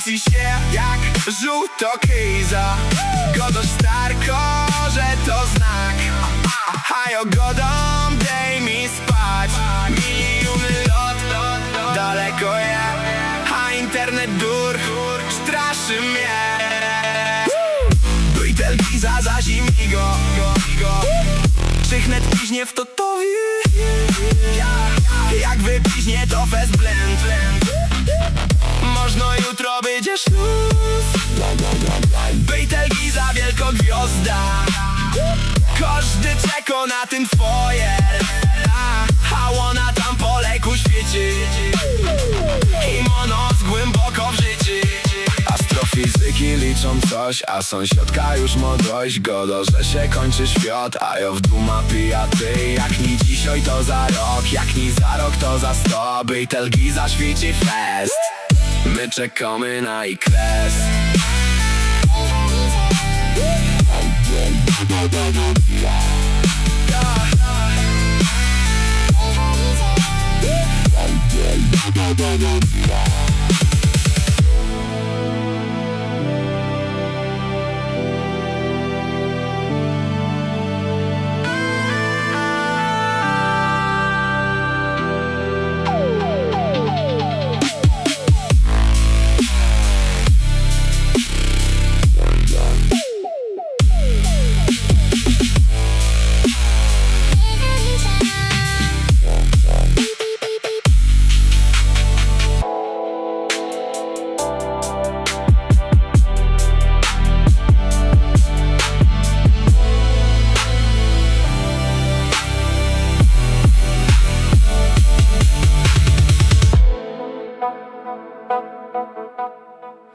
świeci się jak żółto-kryza. Godo starko, że to znak. Hajo godą, dej mi spać. Miliony lot, daleko je. A internet dur, straszy mnie. Bytel Giza za zimnigo. Czychnet piźnie w totowi. Jak wypiźnie to fest blend. Można jutro będzie śluz. Bytel Giza wielko gwiazda. Każdy czeka na ten foyer. A ona tam po leku świeci. I monos głęboko w życiu. Astrofizyki liczą coś, a sąsiadka już ma dość. Godo, że się kończy świat, a ja w duma pijaty. Jak ni dzisiaj to za rok, jak ni za rok to za 100. Bytel Giza świeci fest. My czekamy na ich kres.